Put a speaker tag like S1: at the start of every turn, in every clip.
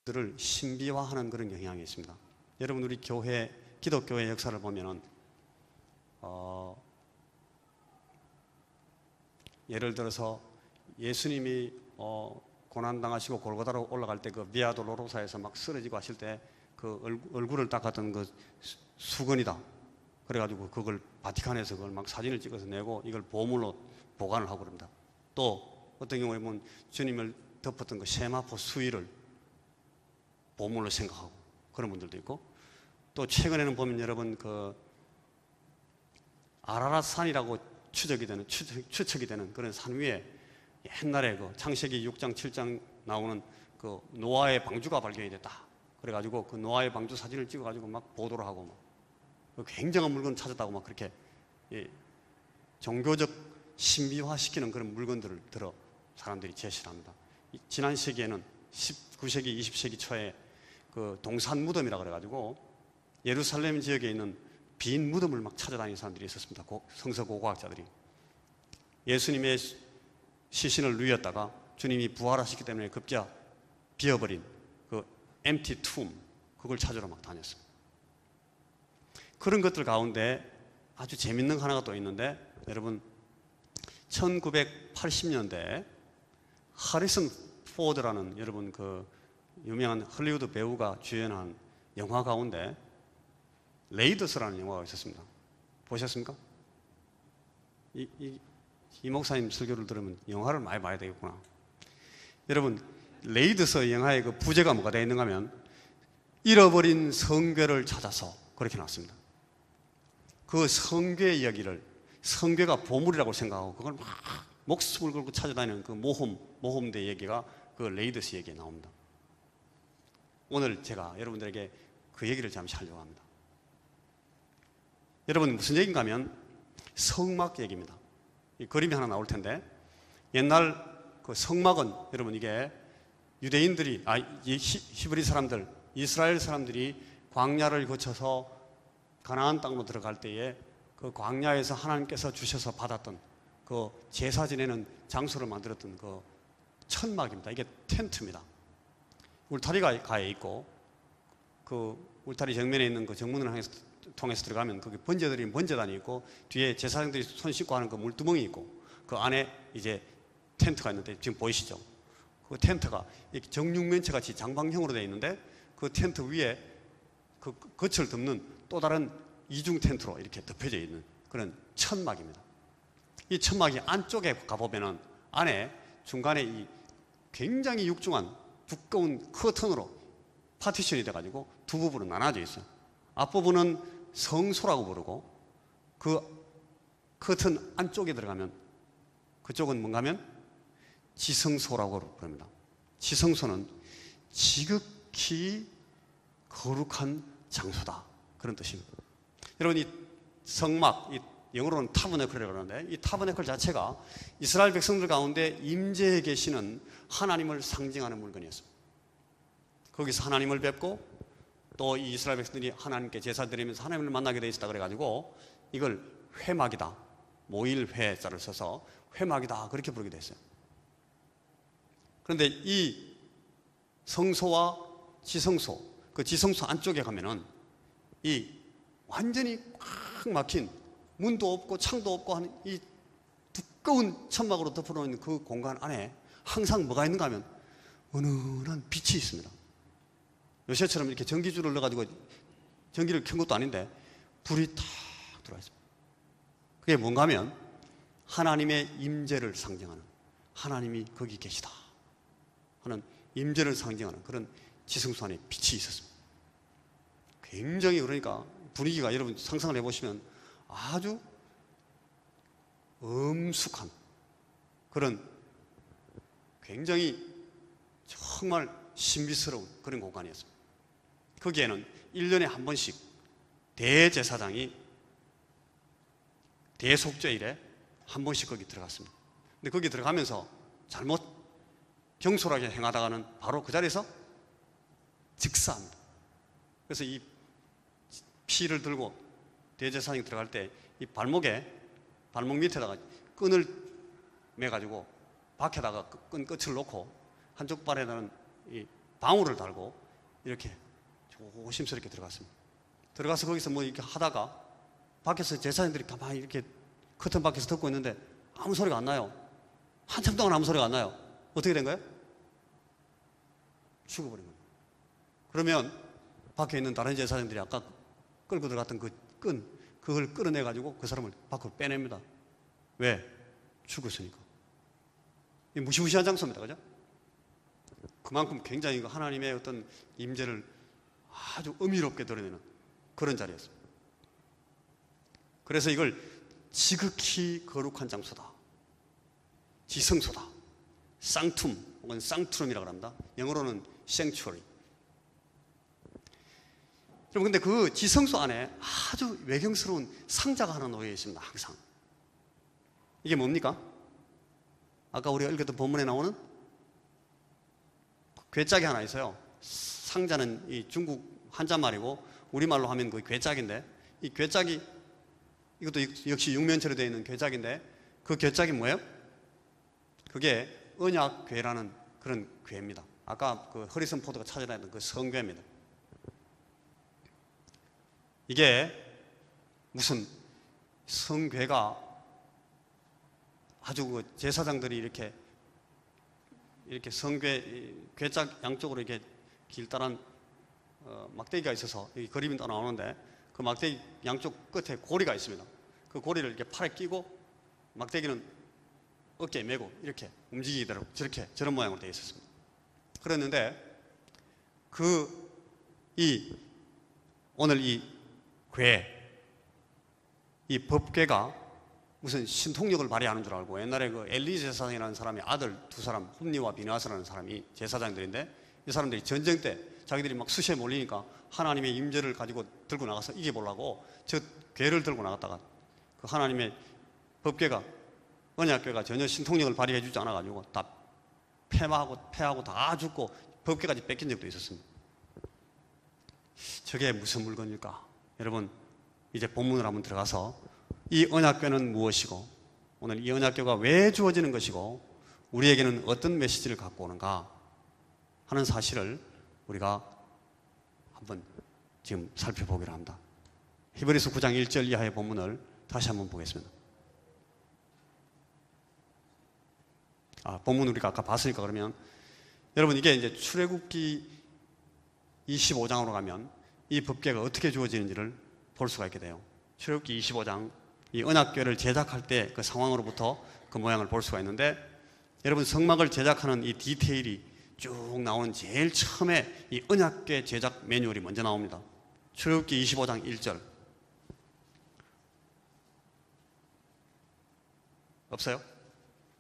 S1: 것들을 신비화하는 그런 경향이 있습니다. 여러분, 우리 교회, 기독교의 역사를 보면은 예를 들어서 예수님이 고난당하시고 골고다로 올라갈 때 그 비아 돌로로사에서 막 쓰러지고 하실 때 그 얼굴을 닦았던 그 수건이다. 그래가지고 그걸 바티칸에서 그걸 막 사진을 찍어서 내고 이걸 보물로 보관을 하고 그럽니다. 또 어떤 경우에 보면 주님을 덮었던 그 세마포 수의를 보물로 생각하고 그런 분들도 있고, 또 최근에는 보면 여러분 그 아라랏산이라고 추측이 되는 그런 산 위에 옛날에 그 창세기 6장 7장 나오는 그 노아의 방주가 발견이 됐다. 그래가지고 그 노아의 방주 사진을 찍어가지고 막 보도를 하고 막 굉장한 물건 찾았다고 막 그렇게 종교적 신비화시키는 그런 물건들을 들어 사람들이 제시를 합니다. 지난 세기에는 19세기, 20세기 초에 그 동산 무덤이라 그래가지고 예루살렘 지역에 있는 빈 무덤을 막 찾아다니는 사람들이 있었습니다. 성서 고고학자들이. 예수님의 시신을 누였다가 주님이 부활하셨기 때문에 급기야 비어버린 그 empty tomb, 그걸 찾으러 막 다녔습니다. 그런 것들 가운데 아주 재밌는 하나가 또 있는데, 여러분 1980년대 하리슨 포드라는 여러분 그 유명한 헐리우드 배우가 주연한 영화 가운데 레이더스라는 영화가 있었습니다. 보셨습니까? 이 목사님 설교를 들으면 영화를 많이 봐야 되겠구나. 여러분, 레이더스 영화의 그 부제가 뭐가 되어 있는가 하면 잃어버린 성궤를 찾아서 그렇게 나왔습니다. 그 성궤 이야기를 성궤가 보물이라고 생각하고 그걸 막 목숨을 걸고 찾아다니는 그 모험대 얘기가 그 레이더스 얘기에 나옵니다. 오늘 제가 여러분들에게 그 얘기를 잠시 하려고 합니다. 여러분, 무슨 얘기인가 하면 성막 얘기입니다. 이 그림이 하나 나올 텐데, 옛날 그 성막은 여러분 이게 유대인들이 히브리 사람들, 이스라엘 사람들이 광야를 거쳐서 가나안 땅으로 들어갈 때에 그 광야에서 하나님께서 주셔서 받았던 그 제사 지내는 장소를 만들었던 그 천막입니다. 이게 텐트입니다. 울타리가 가에 있고 그 울타리 정면에 있는 그 정문을 통해서 들어가면 거기 번제단이 있고 뒤에 제사장들이 손 씻고 하는 그 물두멍이 있고 그 안에 이제 텐트가 있는데 지금 보이시죠? 그 텐트가 정육면체 같이 장방형으로 되어 있는데 그 텐트 위에 그 겉을 덮는 또 다른 이중 텐트로 이렇게 덮여져 있는 그런 천막입니다. 이 천막이 안쪽에 가보면은 안에 중간에 이 굉장히 육중한 두꺼운 커튼으로 파티션이 돼가지고 두 부분으로 나눠져 있어요. 앞부분은 성소라고 부르고 그 커튼 안쪽에 들어가면 그쪽은 뭔가 하면 지성소라고 부릅니다. 지성소는 지극히 거룩한 장소다, 그런 뜻입니다. 여러분, 이 성막, 영어로는 타버네클이라고 하는데 이 타버네클 자체가 이스라엘 백성들 가운데 임재해 계시는 하나님을 상징하는 물건이었습니다. 거기서 하나님을 뵙고 또 이 이스라엘 백성들이 하나님께 제사 드리면서 하나님을 만나게 돼 있었다 그래가지고 이걸 회막이다, 모일회자를 써서 회막이다 그렇게 부르게 됐어요. 그런데 이 성소와 지성소, 그 지성소 안쪽에 가면은 이 완전히 꽉 막힌 문도 없고 창도 없고 하는 이 두꺼운 천막으로 덮어놓은 그 공간 안에 항상 뭐가 있는가 하면 은은한 빛이 있습니다. 요새처럼 이렇게 전기줄을 넣어가지고 전기를 켠 것도 아닌데 불이 탁 들어와 있습니다. 그게 뭔가 하면 하나님의 임재를 상징하는, 하나님이 거기 계시다 하는 임재를 상징하는 그런 지성소 안에 빛이 있었습니다. 굉장히, 그러니까 분위기가 여러분 상상을 해보시면 아주 엄숙한 그런 굉장히 정말 신비스러운 그런 공간이었습니다. 거기에는 1년에 한 번씩 대제사장이 대속죄일에 한 번씩 거기 들어갔습니다. 근데 거기 들어가면서 잘못 경솔하게 행하다가는 바로 그 자리에서 즉사합니다. 그래서 이 피를 들고 대제사장이 들어갈 때 이 발목 밑에다가 끈을 매가지고 밖에다가 끈 끝을 놓고 한쪽 발에다는 이 방울을 달고 이렇게 조심스럽게 들어갔습니다. 들어가서 거기서 뭐 이렇게 하다가 밖에서 제사장들이 가만히 이렇게 커튼 밖에서 듣고 있는데 아무 소리가 안 나요. 한참 동안 아무 소리가 안 나요. 어떻게 된 거예요? 죽어버린 거예요. 그러면 밖에 있는 다른 제사장들이 아까 끌고 들어갔던 그걸 끌어내가지고 그 사람을 밖으로 빼냅니다. 왜? 죽었으니까. 이 무시무시한 장소입니다. 그죠? 그만큼 굉장히 하나님의 어떤 임재를 아주 은밀롭게 드러내는 그런 자리였습니다. 그래서 이걸 지극히 거룩한 장소다, 지성소다, 쌍툼 혹은 쌍투름이라고 합니다. 영어로는 sanctuary. 여러분, 근데 그 지성소 안에 아주 외경스러운 상자가 하나 놓여 있습니다. 항상. 이게 뭡니까? 아까 우리가 읽었던 본문에 나오는 괴짝이 하나 있어요. 상자는 이 중국 한자말이고 우리말로 하면 그 괴짝인데, 이 괴짝이, 이것도 역시 육면체로 되어 있는 괴짝인데, 그 괴짝이 뭐예요? 그게 언약궤라는 그런 궤입니다. 아까 그 허리슨 포드가 찾아다녔던 그 성궤입니다. 이게 무슨 성궤가 아주 그 제사장들이 이렇게 괴짝 양쪽으로 이렇게 길다란 막대기가 있어서 이 그림이 또 나오는데, 그 막대기 양쪽 끝에 고리가 있습니다. 그 고리를 이렇게 팔에 끼고 막대기는 어깨에 메고 이렇게 움직이도록 저런 모양으로 되어 있었습니다. 그랬는데 오늘 이 법궤가 무슨 신통력을 발휘하는 줄 알고, 옛날에 그 엘리 제사장이라는 사람의 아들 두 사람, 홈니와 비나스라는 사람이 제사장들인데, 이 사람들이 전쟁 때 자기들이 막 수시에 몰리니까 하나님의 임재를 가지고 들고 나가서 이겨보려고 저 궤를 들고 나갔다가 그 하나님의 법궤가, 언약궤가 전혀 신통력을 발휘해 주지 않아가지고 다 패하고 다 죽고 법궤까지 뺏긴 적도 있었습니다. 저게 무슨 물건일까? 여러분, 이제 본문으로 한번 들어가서 이 언약궤는 무엇이고, 오늘 이 언약궤가 왜 주어지는 것이고, 우리에게는 어떤 메시지를 갖고 오는가 하는 사실을 우리가 한번 지금 살펴보기로 합니다. 히브리서 9장 1절 이하의 본문을 다시 한번 보겠습니다. 본문 우리가 아까 봤으니까 그러면 여러분, 이게 이제 출애굽기 25장으로 가면 이 법궤가 어떻게 주어지는지를 볼 수가 있게 돼요. 출애굽기 25장, 이 언약궤를 제작할 때 그 상황으로부터 그 모양을 볼 수가 있는데, 여러분, 성막을 제작하는 이 디테일이 쭉 나오는 제일 처음에 이 언약궤 제작 매뉴얼이 먼저 나옵니다. 출애굽기 25장 1절. 없어요?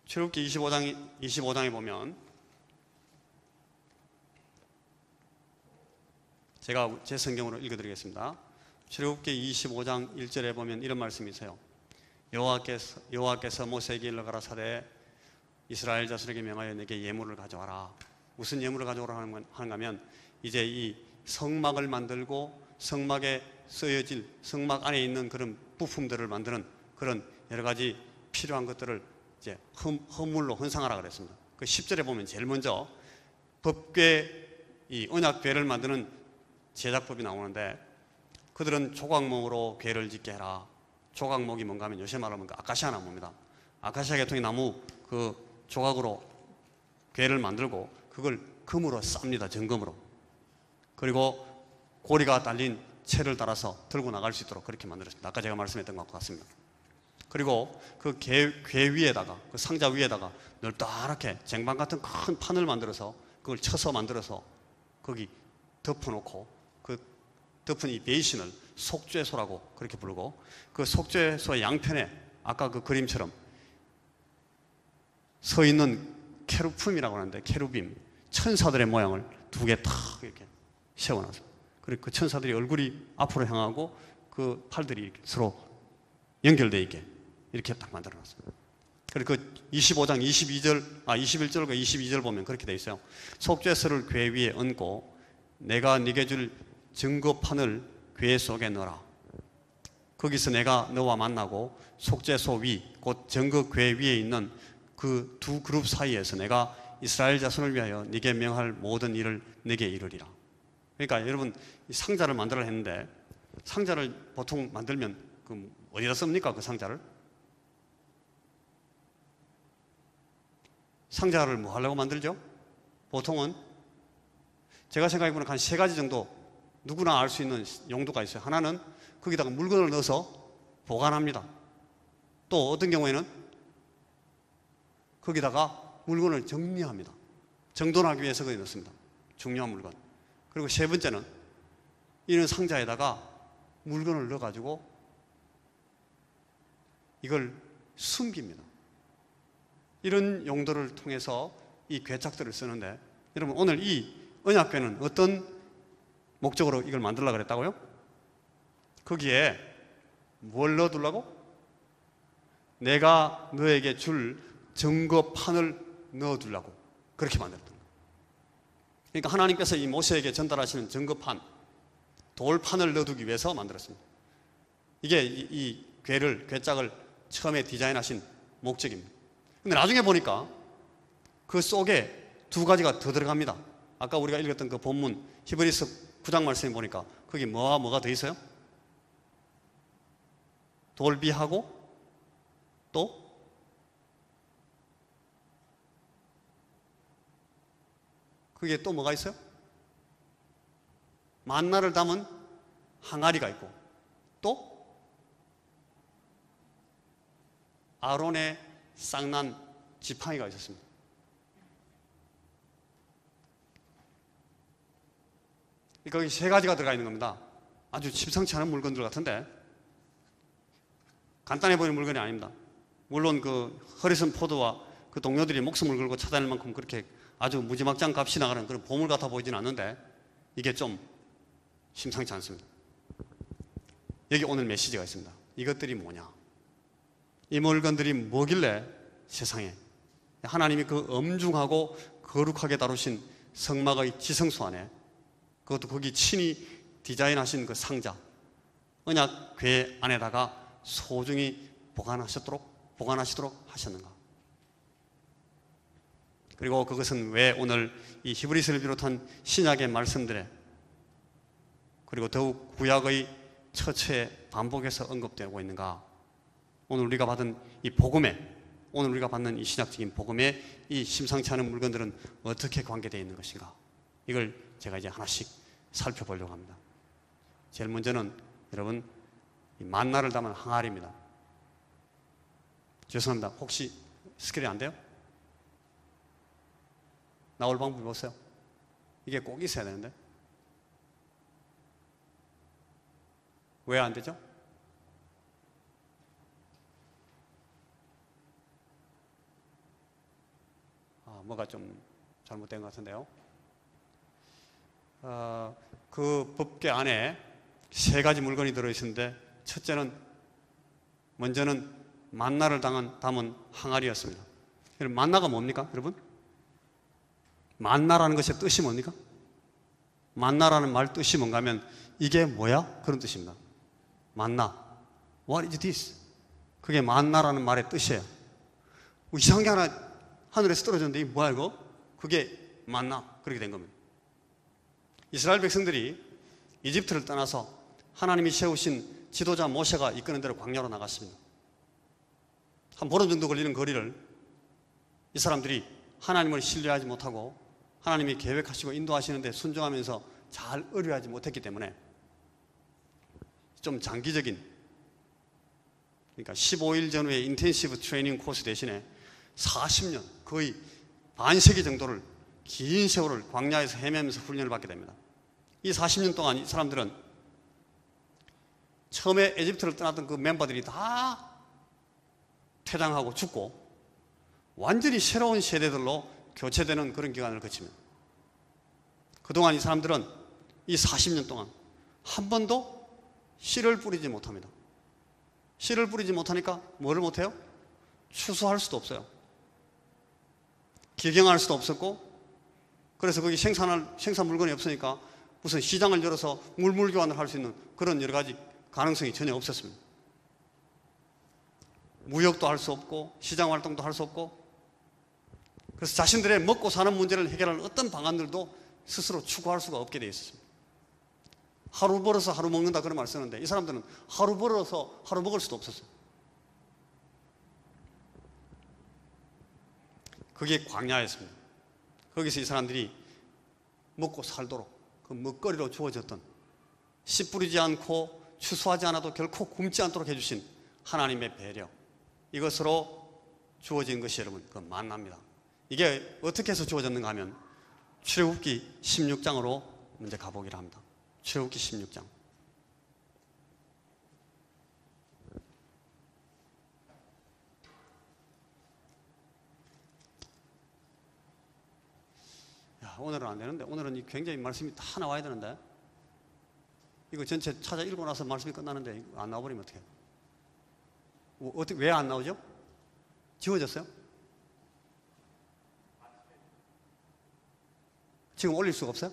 S1: 출애굽기 25장에 보면, 제가 제 성경으로 읽어드리겠습니다. 출애굽기 25장 1절에 보면 이런 말씀이 있어요. 여호와께서 모세에게 일러 가라사대 이스라엘 자손에게 명하여 내게 예물을 가져와라. 무슨 예물을 가져오라 하는가 하면, 이제 이 성막을 만들고 성막에 쓰여질, 성막 안에 있는 그런 부품들을 만드는 그런 여러 가지 필요한 것들을 이제 헌물로 헌상하라 그랬습니다. 그 10절에 보면 제일 먼저 법궤, 이 언약궤를 만드는 제작법이 나오는데, 그들은 조각목으로 궤를 짓게 해라. 조각목이 뭔가 하면 요새 말하면 그 아카시아 나무입니다. 아카시아 계통의 나무 그 조각으로 궤를 만들고 그걸 금으로 쌉니다. 정금으로. 그리고 고리가 달린 채를 달아서 들고 나갈 수 있도록 그렇게 만들었습니다. 아까 제가 말씀했던 것 같습니다. 그리고 그 궤 위에다가, 그 상자 위에다가 넓다랗게 쟁반 같은 큰 판을 만들어서 그걸 쳐서 만들어서 거기 덮어놓고, 그 덮은 이 베이신을 속죄소라고 그렇게 부르고, 그 속죄소의 양편에 아까 그 그림처럼 서 있는 케루품이라고 하는데, 케루빔, 천사들의 모양을 두 개 탁 이렇게 세워놨어요. 그리고 그 천사들이 얼굴이 앞으로 향하고 그 팔들이 이렇게 서로 연결되어 있게 이렇게 딱 만들어놨습니다. 그리고 그 25장 21절과 22절 보면 그렇게 되어 있어요. 속죄소를 궤 위에 얹고 내가 네게 줄 증거판을 궤 속에 넣어라. 거기서 내가 너와 만나고 속죄소 위, 곧 증거 궤 위에 있는 그 두 그룹 사이에서 내가 이스라엘 자손을 위하여 네게 명할 모든 일을 네게 이루리라. 그러니까 여러분, 이 상자를 만들어 했는데 상자를 보통 만들면 그 어디다 씁니까? 그 상자를? 상자를 뭐 하려고 만들죠? 보통은 제가 생각해보면 한 3가지 정도 누구나 알 수 있는 용도가 있어요. 하나는 거기다가 물건을 넣어서 보관합니다. 또 어떤 경우에는 거기다가 물건을 정리합니다. 정돈하기 위해서 거기 넣습니다. 중요한 물건. 그리고 3번째는 이런 상자에다가 물건을 넣어가지고 이걸 숨깁니다. 이런 용도를 통해서 이 괴짝들을 쓰는데, 여러분 오늘 이 언약궤는 어떤 목적으로 이걸 만들려고 그랬다고요? 거기에 뭘 넣어두려고? 내가 너에게 줄 증거판을 넣어두려고 그렇게 만들었던 거예요. 그러니까 하나님께서 이 모세에게 전달하시는 증거판, 돌판을 넣어두기 위해서 만들었습니다. 이게 이 괴짝을 처음에 디자인하신 목적입니다. 근데 나중에 보니까 그 속에 2가지가 더 들어갑니다. 아까 우리가 읽었던 그 본문 히브리서 9장 말씀에 보니까 거기 뭐가 더 있어요? 돌비하고 또 그게 또 뭐가 있어요? 만나를 담은 항아리가 있고 또 아론의 쌍난 지팡이가 있었습니다. 거기 3가지가 들어가 있는 겁니다. 아주 심상치 않은 물건들 같은데 간단해 보이는 물건이 아닙니다. 물론 그 허리슨 포드와 그 동료들이 목숨을 걸고 찾아낼 만큼 그렇게 아주 무지막지한 값이 나가는 그런 보물 같아 보이지는 않는데 이게 좀 심상치 않습니다. 여기 오늘 메시지가 있습니다. 이것들이 뭐냐? 이 물건들이 뭐길래 세상에 하나님이 그 엄중하고 거룩하게 다루신 성막의 지성소 안에, 그것도 거기 친히 디자인하신 그 상자, 언약궤 안에다가 소중히 보관하시도록 하셨는가? 그리고 그것은 왜 오늘 이 히브리서를 비롯한 신약의 말씀들에, 그리고 더욱 구약의 처처에 반복해서 언급되고 있는가? 오늘 우리가 받은 이 복음에, 오늘 우리가 받는 이 신약적인 복음에 이 심상치 않은 물건들은 어떻게 관계되어 있는 것인가? 이걸 제가 이제 하나씩 살펴보려고 합니다. 제일 먼저는 여러분, 이 만나를 담은 항아리입니다. 죄송합니다. 혹시 스크린 안 돼요? 나올 방법이 보세요. 이게 꼭 있어야 되는데 왜 안 되죠? 뭐가 좀 잘못된 것 같은데요. 그 법궤 안에 3가지 물건이 들어있는데 첫째는, 먼저는 만나를 담은 항아리였습니다. 여러분, 만나가 뭡니까? 여러분, 만나라는 것의 뜻이 뭡니까? 만나라는 말 뜻이 뭔가 하면 이게 뭐야? 그런 뜻입니다. 만나, What is this? 그게 만나라는 말의 뜻이에요. 이상한 게 하나 하늘에서 떨어졌는데 이게 뭐야 이거? 그게 만나. 그렇게 된 겁니다. 이스라엘 백성들이 이집트를 떠나서 하나님이 세우신 지도자 모세가 이끄는 대로 광야로 나갔습니다. 한 보름 정도 걸리는 거리를 이 사람들이 하나님을 신뢰하지 못하고 하나님이 계획하시고 인도하시는데 순종하면서 잘 의뢰하지 못했기 때문에 좀 장기적인, 그러니까 15일 전후의 인텐시브 트레이닝 코스 대신에 40년, 거의 반세기 정도를, 긴 세월을 광야에서 헤매면서 훈련을 받게 됩니다. 이 40년 동안 이 사람들은 처음에 이집트를 떠났던 그 멤버들이 다 퇴장하고 죽고 완전히 새로운 세대들로 교체되는 그런 기간을 거칩니다. 그동안 이 사람들은 이 40년 동안 한 번도 씨를 뿌리지 못합니다. 씨를 뿌리지 못하니까 뭐를 못해요? 추수할 수도 없어요. 기경할 수도 없었고, 그래서 거기 생산 물건이 없으니까 무슨 시장을 열어서 물물 교환을 할 수 있는 그런 여러 가지 가능성이 전혀 없었습니다. 무역도 할 수 없고 시장 활동도 할 수 없고, 그래서 자신들의 먹고 사는 문제를 해결할 어떤 방안들도 스스로 추구할 수가 없게 되어 있었습니다. 하루 벌어서 하루 먹는다 그런 말 쓰는데 이 사람들은 하루 벌어서 하루 먹을 수도 없었어요. 그게 광야였습니다. 거기서 이 사람들이 먹고 살도록 그 먹거리로 주어졌던 씨 뿌리지 않고 추수하지 않아도 결코 굶지 않도록 해주신 하나님의 배려, 이것으로 주어진 것이 여러분 그 만나입니다. 이게 어떻게 해서 주어졌는가 하면 출애굽기 16장으로 먼저 가보기로 합니다. 출애굽기 16장. 오늘은 안 되는데, 오늘은 굉장히 말씀이 다 나와야 되는데, 이거 전체 찾아 읽고 나서 말씀이 끝나는데 안 나와버리면 어떡해요? 왜 안 나오죠? 지워졌어요? 지금 올릴 수가 없어요?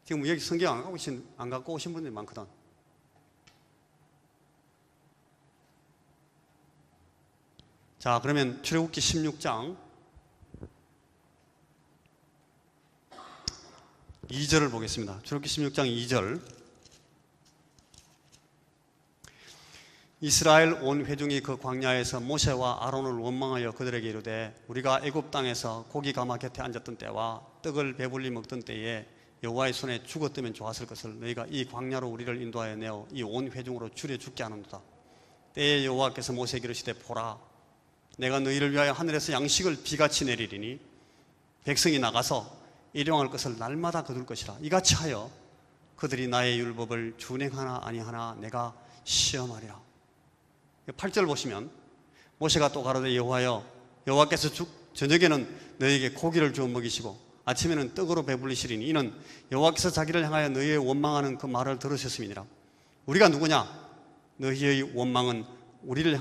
S1: 지금 여기 성경 안 갖고 오신 분들이 많거든. 자, 그러면 출애굽기 16장 2절을 보겠습니다. 출애굽기 16장 2절. 이스라엘 온 회중이 그 광야에서 모세와 아론을 원망하여 그들에게 이르되 우리가 애굽 땅에서 고기 가마 곁에 앉았던 때와 떡을 배불리 먹던 때에 여호와의 손에 죽었다면 좋았을 것을 너희가 이 광야로 우리를 인도하여 내어 이 온 회중으로 줄여 죽게 하는도다. 때에 여호와께서 모세에게 이르시되 보라, 내가 너희를 위하여 하늘에서 양식을 비같이 내리리니 백성이 나가서 일용할 것을 날마다 거둘 것이라. 이같이 하여 그들이 나의 율법을 준행하나 아니하나 내가 시험하리라. 8절 보시면 모세가 또 가로되 여호와여, 여호와께서 저녁에는 너희에게 고기를 주어 먹이시고 아침에는 떡으로 배불리시리니 이는 여호와께서 자기를 향하여 너희의 원망하는 그 말을 들으셨음이니라. 우리가 누구냐? 너희의 원망은 우리를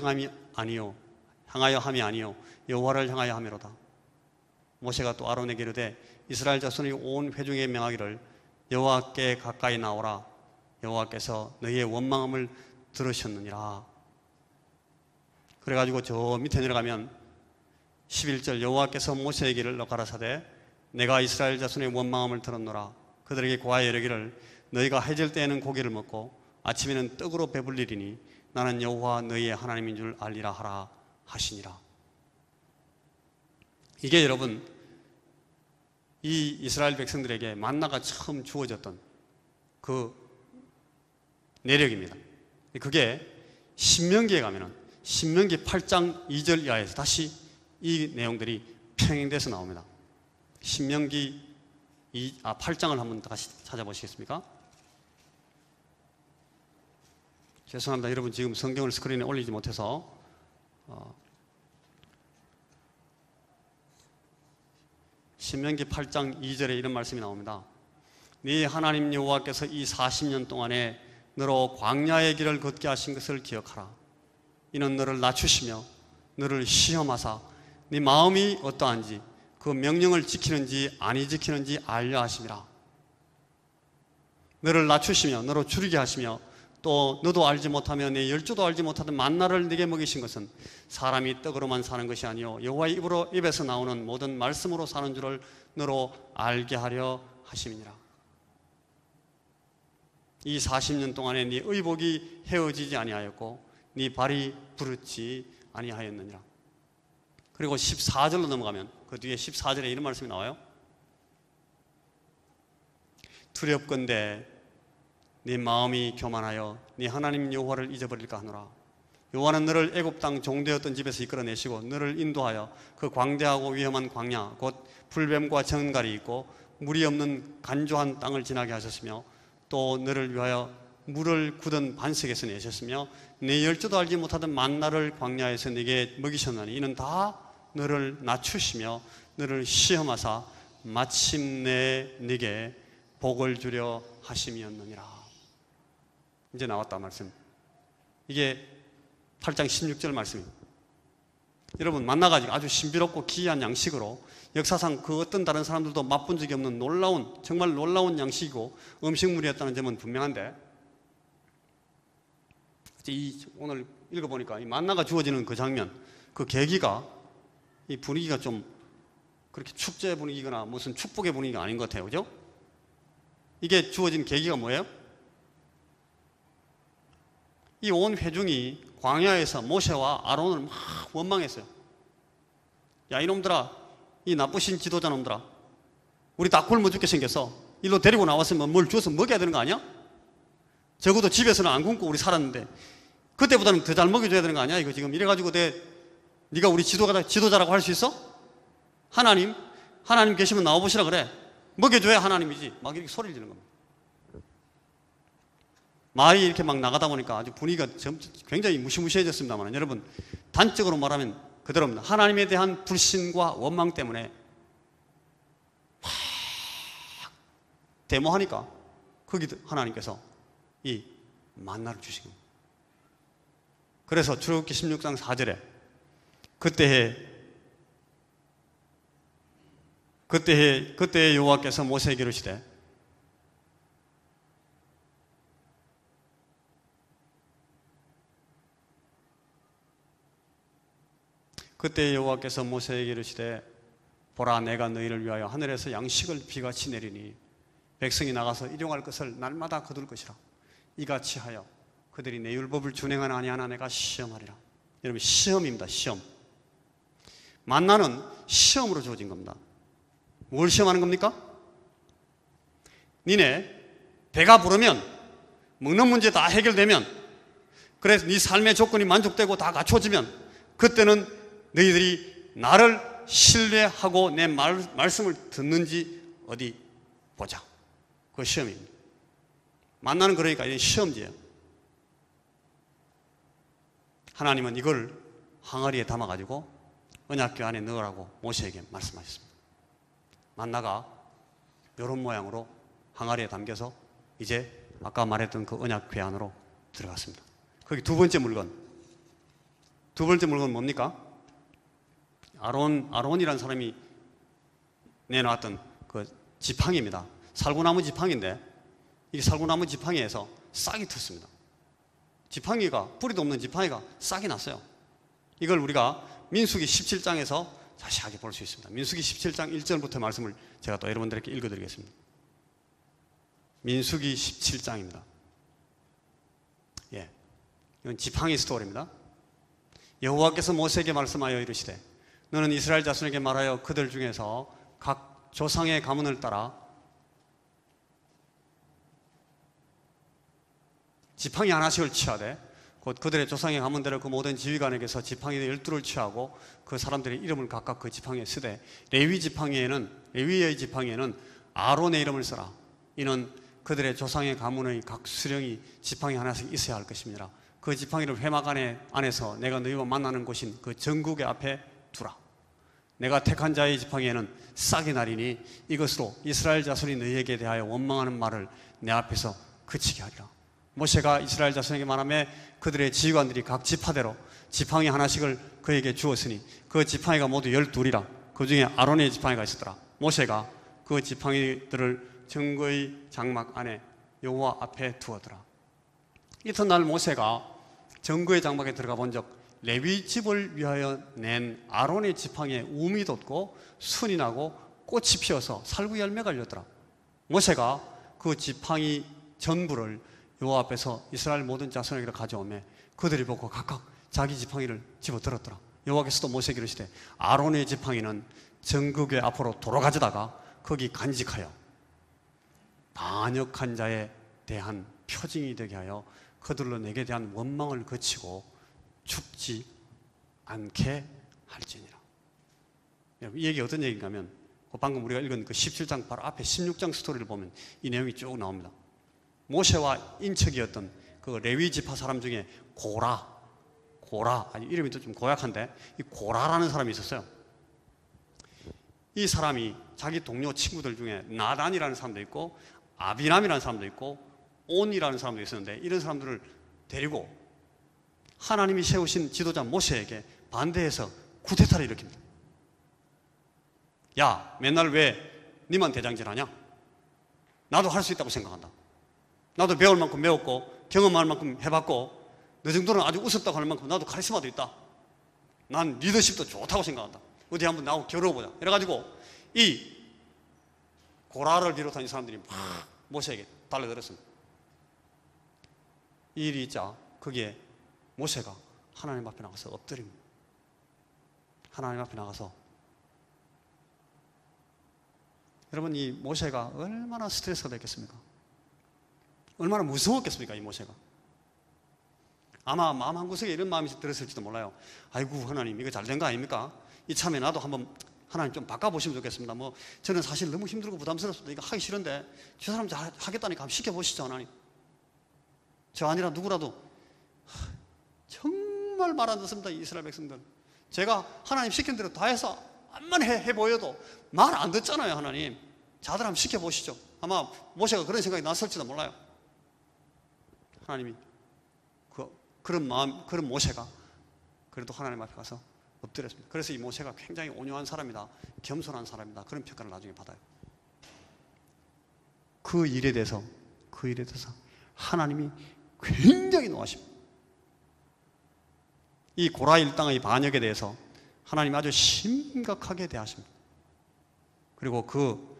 S1: 향하여 함이 아니요 여호와를 향하여 함이로다. 모세가 또 아론에게 이르되 이스라엘 자손이 온 회중에 명하기를 여호와께 가까이 나오라. 여호와께서 너희의 원망함을 들으셨느니라. 그래가지고 저 밑에 내려가면 11절 여호와께서 모세에게 이르러 가라사대 내가 이스라엘 자손의 원망함을 들었노라. 그들에게 고하여 이르기를 너희가 해질 때에는 고기를 먹고 아침에는 떡으로 배불리리니 나는 여호와 너희의 하나님인 줄 알리라 하라 하시니라. 이게 여러분 이 이스라엘 백성들에게 만나가 처음 주어졌던 그 내력입니다. 그게 신명기에 가면은 신명기 8장 2절 이하에서 다시 이 내용들이 평행돼서 나옵니다. 신명기 8장을 한번 다시 찾아보시겠습니까? 죄송합니다. 여러분 지금 성경을 스크린에 올리지 못해서 신명기 8장 2절에 이런 말씀이 나옵니다. 네 하나님 여호와께서 이 40년 동안에 너로 광야의 길을 걷게 하신 것을 기억하라. 이는 너를 낮추시며 너를 시험하사 네 마음이 어떠한지 그 명령을 지키는지 아니 지키는지 알려 하심이라. 너를 낮추시며 너로 줄이게 하시며 또 너도 알지 못하며 내 열조도 알지 못하던 만나를 네게 먹이신 것은 사람이 떡으로만 사는 것이 아니요 여호와의 입에서 나오는 모든 말씀으로 사는 줄을 너로 알게 하려 하심이니라. 이 40년 동안에 네 의복이 헤어지지 아니하였고 네 발이 부르지 아니하였느니라. 그리고 14절로 넘어가면 그 뒤에 14절에 이런 말씀이 나와요. 두렵건대 네 마음이 교만하여 네 하나님 여호와를 잊어버릴까 하노라. 여호와는 너를 애굽 땅 종되었던 집에서 이끌어내시고 너를 인도하여 그 광대하고 위험한 광야 곧 불뱀과 정갈이 있고 물이 없는 간조한 땅을 지나게 하셨으며 또 너를 위하여 물을 굳은 반석에서 내셨으며 네 열조도 알지 못하던 만나를 광야에서 네게 먹이셨나니 이는 다 너를 낮추시며 너를 시험하사 마침내 네게 복을 주려 하심이었느니라. 이제 나왔다 말씀. 이게 8장 16절 말씀입니다. 여러분 만나가지고 아주 신비롭고 기이한 양식으로 역사상 그 어떤 다른 사람들도 맛본 적이 없는 정말 놀라운 양식이고 음식물이었다는 점은 분명한데 오늘 읽어보니까 이 만나가 주어지는 그 장면, 그 계기가 이 분위기가 좀 그렇게 축제 분위기거나 무슨 축복의 분위기가 아닌 것 같아요. 그죠? 이게 주어진 계기가 뭐예요? 이 온 회중이 광야에서 모세와 아론을 막 원망했어요. 야, 이놈들아, 이 나쁘신 지도자 놈들아, 우리 다 굶어 죽게 생겼어. 일로 데리고 나왔으면 뭘 주워서 먹여야 되는 거 아니야? 적어도 집에서는 안 굶고 우리 살았는데 그때보다는 더 잘 먹여줘야 되는 거 아니야? 이거 지금 이래가지고 네가 우리 지도자라고 할 수 있어? 하나님 계시면 나와보시라 그래. 먹여줘야 하나님이지. 막 이렇게 소리를 지르는 겁니다. 말이 이렇게 막 나가다 보니까 아주 분위기가 굉장히 무시무시해졌습니다만, 여러분, 단적으로 말하면 그대로입니다. 하나님에 대한 불신과 원망 때문에 확 데모하니까 거기도 하나님께서 이 만나를 주신 겁니다. 그래서 출애굽기 16장 4절에 그때에 여호와께서 모세에게 이르시되 그때 여호와께서 모세에게 이르시되 보라, 내가 너희를 위하여 하늘에서 양식을 비같이 내리니 백성이 나가서 일용할 것을 날마다 거둘 것이라. 이같이 하여 그들이 내 율법을 준행하나 아니하나 내가 시험하리라. 여러분, 시험입니다. 시험. 만나는 시험으로 주어진 겁니다. 뭘 시험하는 겁니까? 니네 배가 부르면, 먹는 문제 다 해결되면, 그래서 네 삶의 조건이 만족되고 다 갖춰지면 그때는 너희들이 나를 신뢰하고 내 말씀을 듣는지 어디 보자. 그거 시험입니다. 만나는 그러니까 이게 시험지예요. 하나님은 이걸 항아리에 담아가지고 언약궤 안에 넣으라고 모세에게 말씀하셨습니다. 만나가 이런 모양으로 항아리에 담겨서 이제 아까 말했던 그 언약궤 안으로 들어갔습니다. 거기 두 번째 물건 뭡니까? 아론이라는 사람이 내놓았던 그 지팡이입니다. 살구나무 지팡이인데 이 살구나무 지팡이에서 싹이 텄습니다. 지팡이가, 뿌리도 없는 지팡이가 싹이 났어요. 이걸 우리가 민수기 17장에서 자세하게 볼 수 있습니다. 민수기 17장 1절부터 말씀을 제가 또 여러분들에게 읽어드리겠습니다. 민수기 17장입니다. 예, 이건 지팡이 스토리입니다. 여호와께서 모세에게 말씀하여 이르시되 너는 이스라엘 자손에게 말하여 그들 중에서 각 조상의 가문을 따라 지팡이 하나씩을 취하되 곧 그들의 조상의 가문대로 그 모든 지휘관에게서 지팡이 12를 취하고 그 사람들의 이름을 각각 그 지팡이에 쓰되 레위의 지팡이에는 아론의 이름을 써라. 이는 그들의 조상의 가문의 각 수령이 지팡이 하나씩 있어야 할 것입니다. 그 지팡이를 회막 안에서 내가 너희와 만나는 곳인 그 전국의 앞에 두라. 내가 택한 자의 지팡이에는 싹이 나리니 이것으로 이스라엘 자손이 너희에게 대하여 원망하는 말을 내 앞에서 그치게 하리라. 모세가 이스라엘 자손에게 말하며 그들의 지휘관들이 각 지파대로 지팡이 하나씩을 그에게 주었으니 그 지팡이가 모두 12이라. 그 중에 아론의 지팡이가 있었더라. 모세가 그 지팡이들을 증거의 장막 안에 여호와 앞에 두었더라. 이튿날 모세가 증거의 장막에 들어가 본 적 레위 집을 위하여 낸 아론의 지팡이에 움이 돋고 순이 나고 꽃이 피어서 살구 열매가 열렸더라. 모세가 그 지팡이 전부를 여호와 앞에서 이스라엘 모든 자손에게 가져오매 그들이 보고 각각 자기 지팡이를 집어들었더라. 여호와께서도 모세에게 이르시되 아론의 지팡이는 정극궤 앞으로 돌아가져다가 거기 간직하여 반역한 자에 대한 표징이 되게 하여 그들로 내게 대한 원망을 그치고 죽지 않게 할지니라. 이 얘기 어떤 얘기인가 하면 방금 우리가 읽은 그 17장 바로 앞에 16장 스토리를 보면 이 내용이 쭉 나옵니다. 모세와 인척이었던 그 레위 지파 사람 중에 고라, 아니 이름이 좀 고약한데 이 고라라는 사람이 있었어요. 이 사람이 자기 동료 친구들 중에 나단이라는 사람도 있고 아비람이라는 사람도 있고 온이라는 사람도 있었는데 이런 사람들을 데리고 하나님이 세우신 지도자 모세에게 반대해서 쿠데타를 일으킵니다. 야, 맨날 왜 니만 대장질하냐? 나도 할 수 있다고 생각한다. 나도 배울 만큼 배웠고 경험할 만큼 해봤고 너 정도는 아주 우습다고 할 만큼 나도 카리스마도 있다. 난 리더십도 좋다고 생각한다. 어디 한번 나오고 겨뤄보자. 이래가지고 이 고라를 비롯한 이 사람들이 막 모세에게 달려들었습니다. 이 일이 있자 거기에 모세가 하나님 앞에 나가서 엎드립니다. 하나님 앞에 나가서 여러분, 이 모세가 얼마나 스트레스가 됐겠습니까? 얼마나 무서웠겠습니까, 이 모세가? 아마 마음 한구석에 이런 마음이 들었을지도 몰라요. 아이고, 하나님, 이거 잘 된 거 아닙니까? 이참에 나도 한번 하나님 좀 바꿔보시면 좋겠습니다. 뭐, 저는 사실 너무 힘들고 부담스럽습니다. 이거 하기 싫은데, 저 사람 잘 하겠다니까 한번 시켜보시죠, 하나님. 저 아니라 누구라도. 정말 말 안 듣습니다, 이 이스라엘 백성들. 제가 하나님 시킨 대로 다 해서 암만 해 보여도 말 안 듣잖아요, 하나님. 자들 한번 시켜보시죠. 아마 모세가 그런 생각이 났을지도 몰라요. 하나님이 그런 마음, 그런 모세가 그래도 하나님 앞에 가서 엎드렸습니다. 그래서 이 모세가 굉장히 온유한 사람이다, 겸손한 사람이다, 그런 평가를 나중에 받아요. 그 일에 대해서 하나님이 굉장히 노하십니다. 이 고라 일당의 반역에 대해서 하나님이 아주 심각하게 대하십니다. 그리고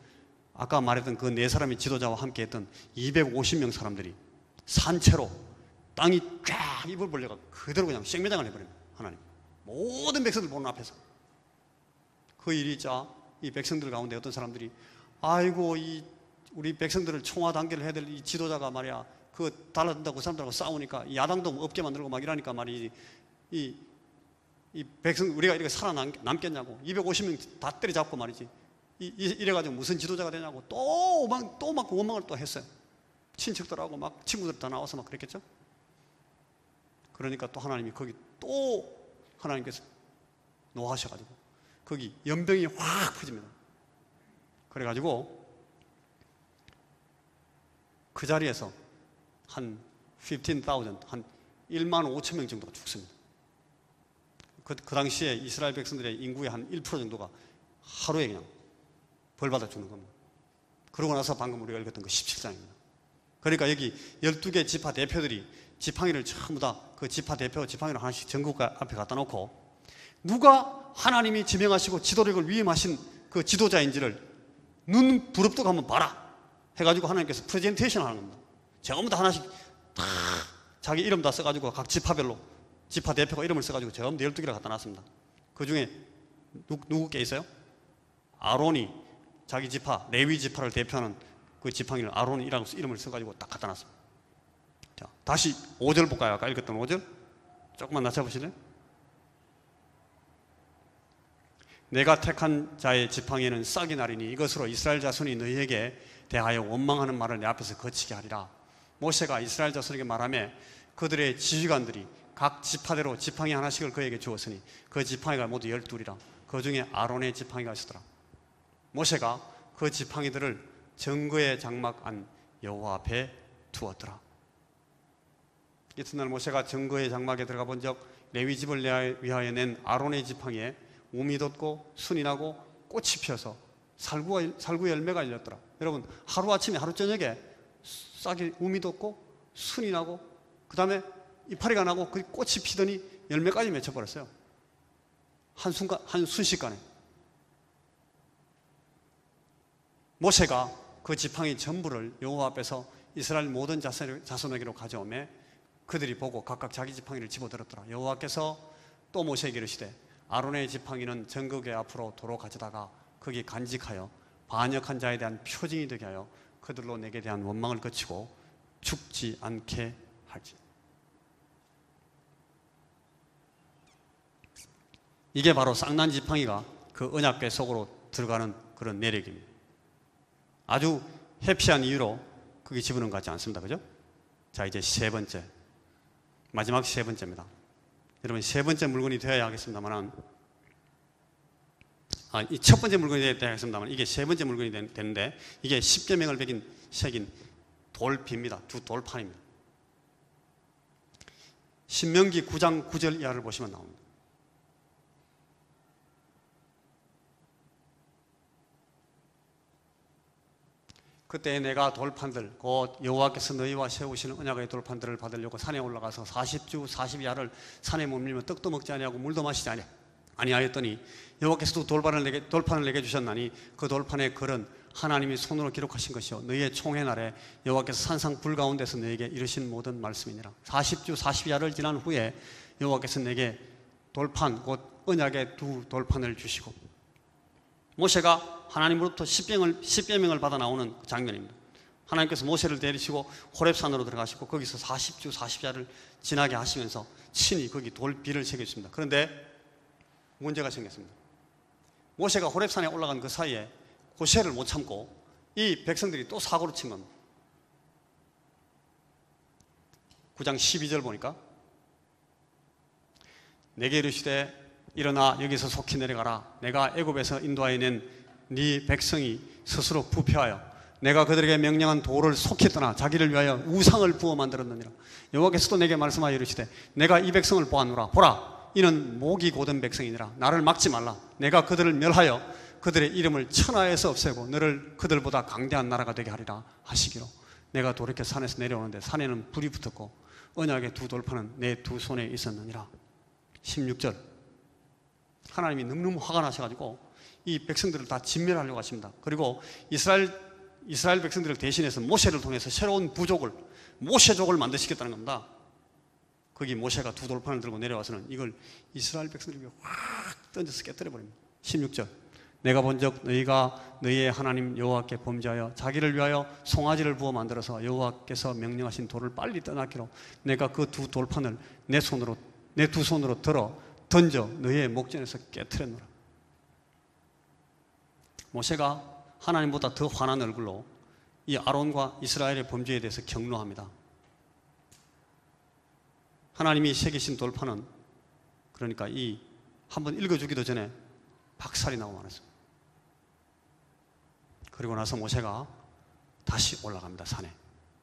S1: 아까 말했던 그 네 사람의 지도자와 함께 했던 250명 사람들이 산채로 땅이 쫙 입을 벌려가 그대로 그냥 생매장을 해버립니다. 하나님. 모든 백성들 보는 앞에서. 그 일이 있자 이 백성들 가운데 어떤 사람들이 아이고, 우리 백성들을 총화단결을 해야 될 이 지도자가 말이야, 그거 달라든다고 그 사람들하고 싸우니까 이 야당도 없게 만들고 막 이러니까 말이지, 이 백성, 우리가 이렇게 살아남겠냐고 250명 다 때려잡고 말이지, 이래가지고 무슨 지도자가 되냐고 또 막 원망을 또 했어요. 친척들하고 막 친구들 다 나와서 막 그랬겠죠. 그러니까 또 하나님이 거기 또 하나님께서 노하셔가지고 거기 연병이 확 퍼집니다. 그래가지고 그 자리에서 한 15,000, 한 1만 5천 명 정도가 죽습니다. 그 당시에 이스라엘 백성들의 인구의 한 1% 정도가 하루에 그냥 벌받아 죽는 겁니다. 그러고 나서 방금 우리가 읽었던 그 17장입니다. 그러니까 여기 12개 지파 대표들이 지팡이를 전부 다 그 지파 대표 지팡이를 하나씩 전국 앞에 갖다 놓고 누가 하나님이 지명하시고 지도력을 위임하신 그 지도자인지를 눈 부릅뜨고 한번 봐라 해가지고 하나님께서 프레젠테이션 하는 겁니다. 전부 다 하나씩 다 자기 이름 다 써가지고 각 지파별로 지파 대표가 이름을 써가지고 전부 다 12개를 갖다 놨습니다. 그 중에 누구께 있어요? 아론이 자기 지파, 레위 지파를 대표하는 그 지팡이를 아론이라고 이름을 써가지고 딱 갖다 놨습니다. 자, 다시 5절 볼까요? 아까 읽었던 5절? 조금만 낮춰보실래요? 내가 택한 자의 지팡이는 싹이 나리니 이것으로 이스라엘 자손이 너희에게 대하여 원망하는 말을 내 앞에서 거치게 하리라. 모세가 이스라엘 자손에게 말하며 그들의 지휘관들이 각 지파대로 지팡이 하나씩을 그에게 주었으니 그 지팡이가 모두 12이라. 그 중에 아론의 지팡이가 있었더라. 모세가 그 지팡이들을 증거의 장막 안 여호와 앞에 두었더라. 이튿날 모세가 증거의 장막에 들어가 본 적 레위 집을 위하여 낸 아론의 지팡이에 우미 돋고 순이 나고 꽃이 피어서 살구 열매가 열렸더라. 여러분, 하루아침에 하루 저녁에 싹이 우미 돋고 순이 나고 그 다음에 이파리가 나고 그 꽃이 피더니 열매까지 맺혀버렸어요. 한순식간에. 모세가 그 지팡이 전부를 여호와 앞에서 이스라엘 모든 자손에게로 가져오매 그들이 보고 각각 자기 지팡이를 집어들었더라. 여호와께서 또 모세에게 이르시되 아론의 지팡이는 전극의 앞으로 도로 가져다가 거기 간직하여 반역한 자에 대한 표징이 되게 하여 그들로 내게 대한 원망을 거치고 죽지 않게 하지. 이게 바로 쌍난 지팡이가 그 언약궤 속으로 들어가는 그런 내력입니다. 아주 해피한 이유로 그게 집어넣은 것 같지 않습니다. 그죠? 자, 이제 세 번째. 마지막 세 번째입니다. 여러분, 세 번째 물건이 되어야 하겠습니다만, 이 첫 번째 물건이 되어야 하겠습니다만, 이게 세 번째 물건이 되는데, 이게 십계명을 새긴 돌비입니다. 두 돌판입니다. 신명기 9장 9절 이하를 보시면 나옵니다. 그때 내가 돌판들 곧 여호와께서 너희와 세우시는 언약의 돌판들을 받으려고 산에 올라가서 40주 40야를 산에 머물며 떡도 먹지 아니하고 물도 마시지 아니하였더니 여호와께서도 돌판을 내게 주셨나니 그 돌판의 글은 하나님이 손으로 기록하신 것이요 너희의 총회 날에 여호와께서 산상 불 가운데서 너에게 이르신 모든 말씀이니라. 40주 40야를 지난 후에 여호와께서 내게 돌판 곧 언약의 두 돌판을 주시고, 모세가 하나님으로부터 십계명을 받아 나오는 장면입니다. 하나님께서 모세를 데리시고 호렙산으로 들어가시고 거기서 40주 40야를 지나게 하시면서 친히 거기 돌비를 새겨주십니다. 그런데 문제가 생겼습니다. 모세가 호렙산에 올라간 그 사이에 고세를 못 참고 이 백성들이 또 사고를 친 겁니다. 9장 12절 보니까 내게 이르시되 일어나 여기서 속히 내려가라. 내가 애굽에서 인도하여 낸 네 백성이 스스로 부패하여 내가 그들에게 명령한 돌을 속히 떠나 자기를 위하여 우상을 부어 만들었느니라. 여호와께서도 내게 말씀하여 이르시되 내가 이 백성을 보았노라. 보라, 이는 목이 곧은 백성이니라. 나를 막지 말라. 내가 그들을 멸하여 그들의 이름을 천하에서 없애고 너를 그들보다 강대한 나라가 되게 하리라 하시기로 내가 돌이켜 산에서 내려오는데 산에는 불이 붙었고 언약의 두 돌판은 내 두 손에 있었느니라. 16절, 하나님이 너무너무 화가 나셔가지고 이 백성들을 다 진멸하려고 하십니다. 그리고 이스라엘 백성들을 대신해서 모세를 통해서 새로운 부족을, 모세족을 만드시겠다는 겁니다. 거기 모세가 두 돌판을 들고 내려와서는 이걸 이스라엘 백성들에게 확 던져서 깨뜨려버립니다. 16절, 내가 본즉 너희가 너희의 하나님 여호와께 범죄하여 자기를 위하여 송아지를 부어 만들어서 여호와께서 명령하신 돌을 빨리 떠나기로 내가 그 두 돌판을 내 두 손으로 들어 던져 너희의 목전에서 깨뜨렸노라. 모세가 하나님보다 더 환한 얼굴로 이 아론과 이스라엘의 범죄에 대해서 격노합니다. 하나님이 새기신 돌판은 그러니까 이 한번 읽어주기도 전에 박살이 나고 말았습니다. 그리고 나서 모세가 다시 올라갑니다. 산에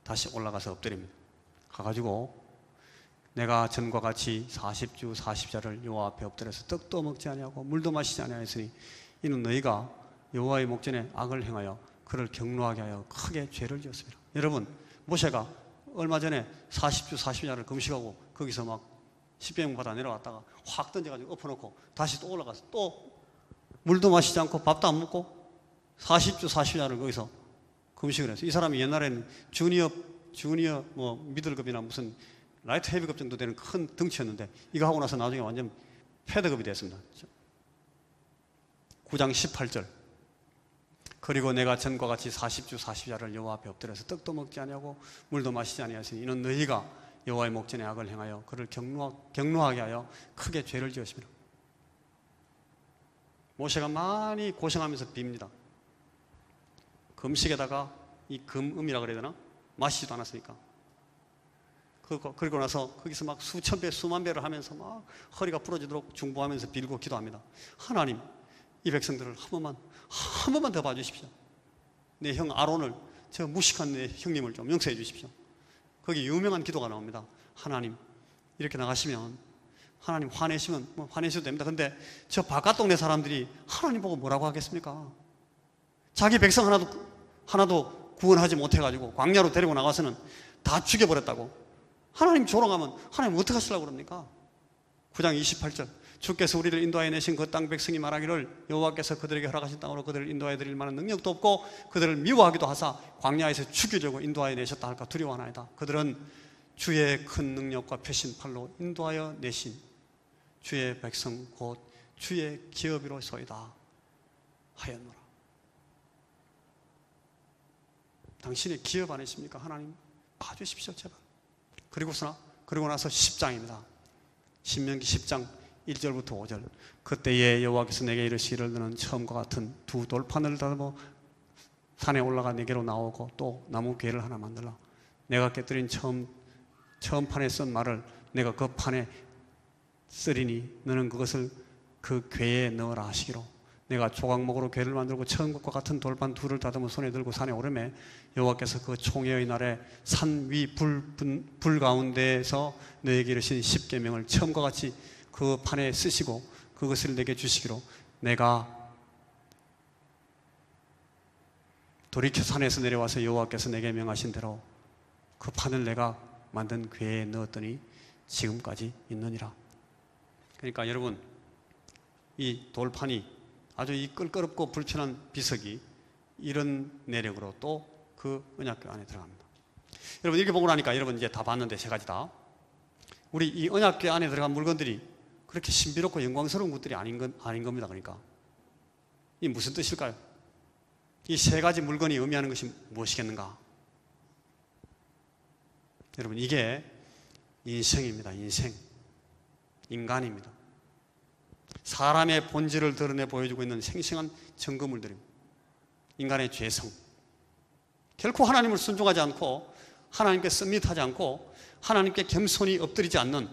S1: 다시 올라가서 엎드립니다. 가가지고 내가 전과 같이 40주 40야를 여호와 앞에 엎드려서 떡도 먹지 아니하고 물도 마시지 아니하였으니 이는 너희가 여호와의 목전에 악을 행하여 그를 격노하게 하여 크게 죄를 지었습니다. 여러분, 모세가 얼마 전에 40주 40야를 금식하고 거기서 막 십계명 받아 내려왔다가 확 던져가지고 엎어놓고 다시 또 올라가서 또 물도 마시지 않고 밥도 안 먹고 40주 40야를 거기서 금식을 했어요. 이 사람이 옛날에는 주니어 뭐 미들급이나 무슨 라이트 헤비급 정도 되는 큰 덩치였는데 이거 하고 나서 나중에 완전 패드급이 됐습니다. 9장 18절, 그리고 내가 전과 같이 40주 40야를 여호와 앞에 엎드려서 떡도 먹지 아니하고 물도 마시지 아니하시니 이는 너희가 여호와의 목전에 악을 행하여 그를 격노하게 하여 크게 죄를 지었습니다. 모세가 많이 고생하면서 빕니다. 금식에다가 이 금음이라 그래야 되나? 마시지도 않았으니까. 그리고 나서 거기서 막 수천 배 수만 배를 하면서 막 허리가 부러지도록 중보하면서 빌고 기도합니다. 하나님, 이 백성들을 한 번만 더 봐주십시오. 내 형 아론을, 저 무식한 내 형님을 좀 용서해 주십시오. 거기 유명한 기도가 나옵니다. 하나님, 이렇게 나가시면 하나님 화내시면 뭐 화내셔도 됩니다. 근데 저 바깥 동네 사람들이 하나님 보고 뭐라고 하겠습니까? 자기 백성 하나도 구원하지 못해가지고 광야로 데리고 나가서는 다 죽여버렸다고. 하나님 조롱하면 하나님 어떻게 하시려고 그럽니까? 9장 28절, 주께서 우리를 인도하여 내신 그 땅 백성이 말하기를 여호와께서 그들에게 허락하신 땅으로 그들을 인도하여 드릴 만한 능력도 없고 그들을 미워하기도 하사 광야에서 죽이려고 인도하여 내셨다 할까 두려워하나이다. 그들은 주의 큰 능력과 펴신 팔로 인도하여 내신 주의 백성 곧 주의 기업이로소이다 하였노라. 당신의 기업 아니십니까? 하나님 봐주십시오 제발. 그리고 나서 10장입니다. 신명기 10장 1절부터 5절. 그때에 여호와께서 내게 이르시기를 너는 처음과 같은 두 돌판을 다듬어 산에 올라가 내게로 나오고 또 나무 궤를 하나 만들라. 내가 깨뜨린 처음 판에 쓴 말을 내가 그 판에 쓰리니 너는 그것을 그 궤에 넣으라 하시기로 내가 조각목으로 궤를 만들고 처음 것과 같은 돌판 둘을 다듬어 손에 들고 산에 오르매 여호와께서 그 총회의 날에 산 위 불 가운데에서 너에게 이르신 십계명을 처음과 같이 그 판에 쓰시고 그것을 내게 주시기로 내가 돌이켜 산에서 내려와서 여호와께서 내게 명하신 대로 그 판을 내가 만든 궤에 넣었더니 지금까지 있느니라. 그러니까 여러분, 이 돌판이 아주 이 끌끄럽고 불편한 비석이 이런 내력으로 또 그 언약궤 안에 들어갑니다. 여러분 이렇게 보고 나니까 여러분 이제 다 봤는데 세 가지 다. 우리 이 언약궤 안에 들어간 물건들이 그렇게 신비롭고 영광스러운 것들이 아닌 겁니다. 그러니까 이 무슨 뜻일까요? 이 세 가지 물건이 의미하는 것이 무엇이겠는가? 여러분 이게 인생입니다. 인생. 인간입니다. 사람의 본질을 드러내 보여주고 있는 생생한 증거물들입니다. 인간의 죄성. 결코 하나님을 순종하지 않고 하나님께 썸밋하지 않고 하나님께 겸손히 엎드리지 않는,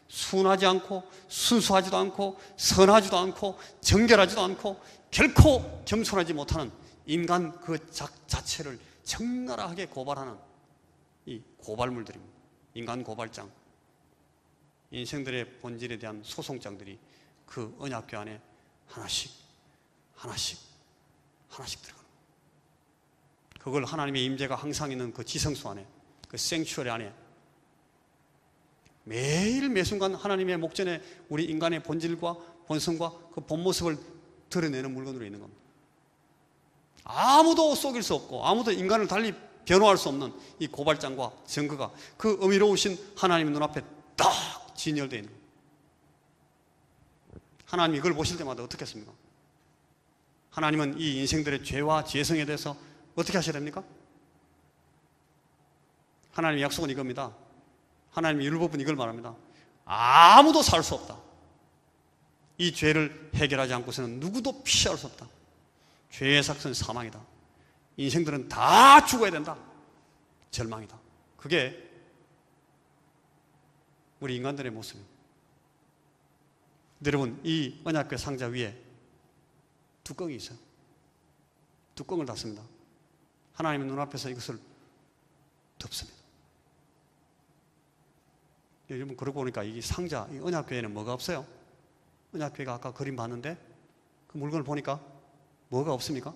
S1: 순하지 않고 순수하지도 않고 선하지도 않고 정결하지도 않고 결코 겸손하지 못하는 인간 그 자체를 적나라하게 고발하는 이 고발물들입니다. 인간 고발장. 인생들의 본질에 대한 소송장들이 그 언약궤 안에 하나씩 들어가는 거예요. 그걸 하나님의 임재가 항상 있는 그 지성소 안에, 그 생추어리 안에 매일 매순간 하나님의 목전에 우리 인간의 본질과 본성과 그 본 모습을 드러내는 물건으로 있는 겁니다. 아무도 속일 수 없고 아무도 인간을 달리 변호할 수 없는 이 고발장과 증거가 그 어미로우신 하나님의 눈앞에 딱 진열되어 있는 거예요. 하나님이 이걸 보실 때마다 어떻게 했습니까? 하나님은 이 인생들의 죄와 죄성에 대해서 어떻게 하셔야 됩니까? 하나님의 약속은 이겁니다. 하나님의 율법은 이걸 말합니다. 아무도 살 수 없다. 이 죄를 해결하지 않고서는 누구도 피할 수 없다. 죄의 삭은 사망이다. 인생들은 다 죽어야 된다. 절망이다. 그게 우리 인간들의 모습입니다. 여러분, 이 언약궤 상자 위에 뚜껑이 있어요. 뚜껑을 닫습니다. 하나님의 눈앞에서 이것을 덮습니다. 여러분, 그러고 보니까 이 상자, 이 언약궤에는 뭐가 없어요? 언약궤가 아까 그림 봤는데 그 물건을 보니까 뭐가 없습니까?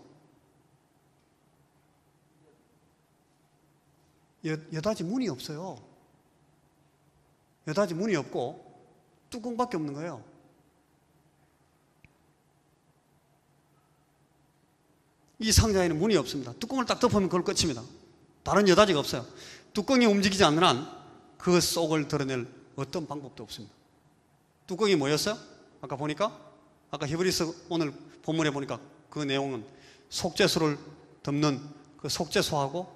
S1: 여닫이 문이 없어요. 여닫이 문이 없고 뚜껑밖에 없는 거예요. 이 상자에는 문이 없습니다. 뚜껑을 딱 덮으면 그걸 끝입니다. 다른 여닫이가 없어요. 뚜껑이 움직이지 않는 한 그 속을 드러낼 어떤 방법도 없습니다. 뚜껑이 뭐였어요? 아까 보니까, 아까 히브리서 오늘 본문에 보니까 그 내용은 속죄소를 덮는 그 속죄소하고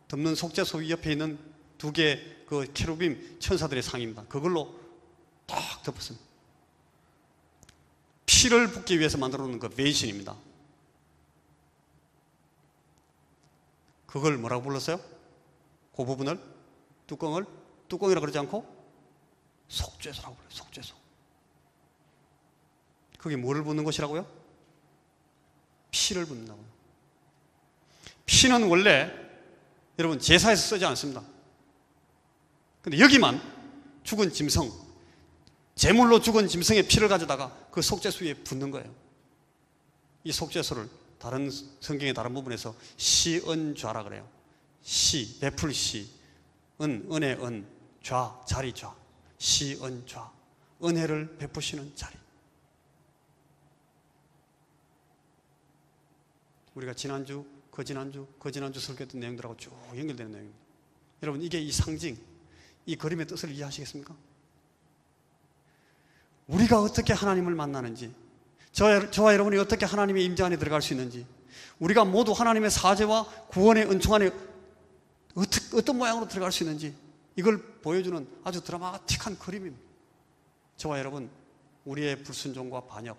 S1: 덮는 속죄소 옆에 있는 두 개의 그 케루빔 천사들의 상입니다. 그걸로 딱 덮었습니다. 피를 붓기 위해서 만들어 놓은 그 베이신입니다. 그걸 뭐라고 불렀어요? 그 부분을, 뚜껑이라고 그러지 않고 속죄소라고 불러요. 속죄소. 그게 뭐를 붓는 것이라고요? 피를 붓는다고요. 피는 원래 여러분 제사에서 쓰지 않습니다. 근데 여기만 죽은 짐승, 제물로 죽은 짐승의 피를 가져다가 그 속죄소 위에 붓는 거예요. 이 속죄소를 다른 성경의 다른 부분에서 시은좌라 그래요. 시, 베풀 시, 은혜 좌, 자리 좌, 시은좌, 은혜를 베푸시는 자리. 우리가 지난주, 거지난주 설교했던 내용들하고 쭉 연결되는 내용입니다. 여러분, 이게 이 상징, 이 그림의 뜻을 이해하시겠습니까? 우리가 어떻게 하나님을 만나는지, 저와 여러분이 어떻게 하나님의 임재 안에 들어갈 수 있는지, 우리가 모두 하나님의 사죄와 구원의 은총 안에 어떤 모양으로 들어갈 수 있는지, 이걸 보여주는 아주 드라마틱한 그림입니다. 저와 여러분, 우리의 불순종과 반역,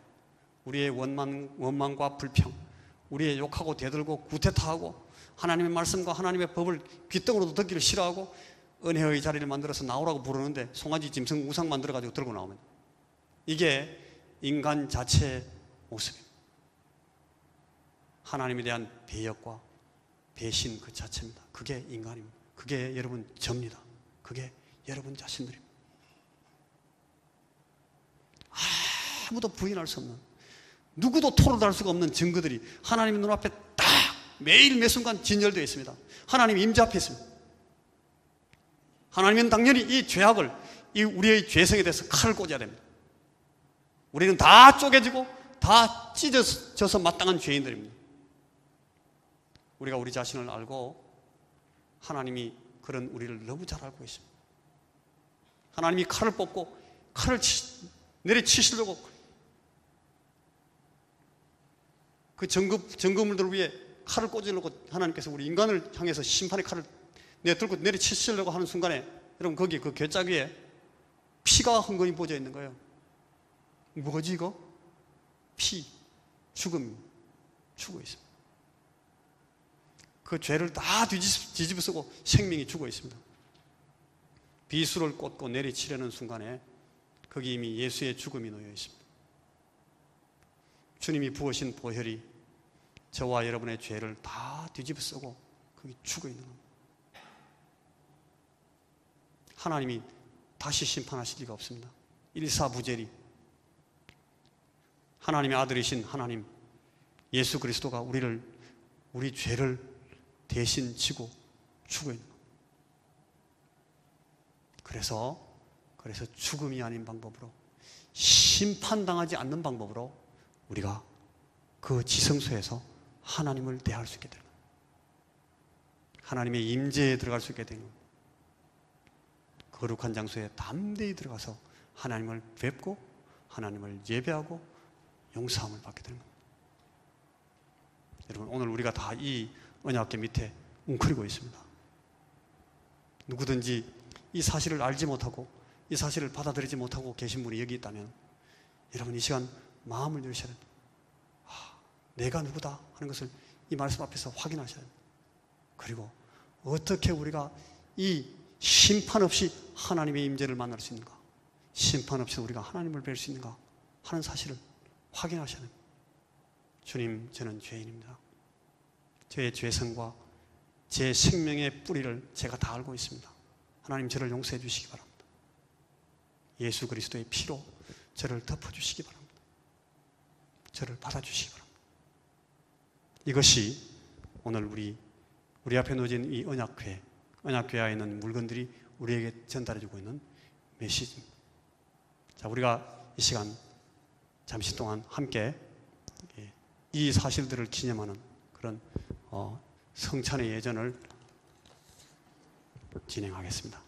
S1: 우리의 원망과 불평, 우리의 욕하고 대들고 구태타하고 하나님의 말씀과 하나님의 법을 귓등으로도 듣기를 싫어하고 은혜의 자리를 만들어서 나오라고 부르는데 송아지 짐승 우상 만들어가지고 들고 나오면, 이게 인간 자체의 모습입니다. 하나님에 대한 배역과 배신 그 자체입니다. 그게 인간입니다. 그게 여러분 접니다. 그게 여러분 자신들입니다. 아무도 부인할 수 없는, 누구도 토론할 수가 없는 증거들이 하나님의 눈앞에 딱 매일 매순간 진열되어 있습니다. 하나님 임재 앞에 있습니다. 하나님은 당연히 이 죄악을, 이 우리의 죄성에 대해서 칼을 꽂아야 됩니다. 우리는 다 쪼개지고 다 찢어져서 마땅한 죄인들입니다. 우리가 우리 자신을 알고 하나님이 그런 우리를 너무 잘 알고 있습니다. 하나님이 칼을 뽑고 칼을 내리치시려고 그 증거물들 위에 칼을 꽂으려고 하나님께서 우리 인간을 향해서 심판의 칼을 들고 내리치시려고 하는 순간에 여러분 거기 그 괴짝 위에 피가 흥건히 부어져 있는 거예요. 뭐지 이거? 피, 죽음, 죽어 있습니다. 그 죄를 다 뒤집어 쓰고 생명이 죽어 있습니다. 비수를 꽂고 내리치려는 순간에 거기 이미 예수의 죽음이 놓여 있습니다. 주님이 부으신 보혈이 저와 여러분의 죄를 다 뒤집어 쓰고 거기 죽어 있는 겁니다. 하나님이 다시 심판하실 리가 없습니다. 일사부재리. 하나님의 아들이신 하나님 예수 그리스도가 우리 죄를 대신 지고 죽어 있는 겁니다. 그래서 죽음이 아닌 방법으로, 심판당하지 않는 방법으로 우리가 그 지성소에서 하나님을 대할 수 있게 되는 겁니다. 하나님의 임재에 들어갈 수 있게 되는 겁니다. 거룩한 장소에 담대히 들어가서 하나님을 뵙고 하나님을 예배하고 용서함을 받게 되는 겁니다. 여러분, 오늘 우리가 다 이 언약궤 밑에 웅크리고 있습니다. 누구든지 이 사실을 알지 못하고 이 사실을 받아들이지 못하고 계신 분이 여기 있다면 여러분 이 시간 마음을 열으셔야 됩니다. 내가 누구다 하는 것을 이 말씀 앞에서 확인하셔야 됩니다. 그리고 어떻게 우리가 이 심판 없이 하나님의 임재를 만날 수 있는가, 심판 없이 우리가 하나님을 뵐 수 있는가 하는 사실을 확인하셔야 됩니다. 주님, 저는 죄인입니다. 저의 죄성과 제 생명의 뿌리를 제가 다 알고 있습니다. 하나님, 저를 용서해 주시기 바랍니다. 예수 그리스도의 피로 저를 덮어주시기 바랍니다. 저를 받아주시기 바랍니다. 이것이 오늘 우리 앞에 놓여진 이 언약궤에 있는 물건들이 우리에게 전달해주고 있는 메시지입니다. 자, 우리가 이 시간 잠시 동안 함께 이 사실들을 기념하는 그런 성찬의 예전을 진행하겠습니다.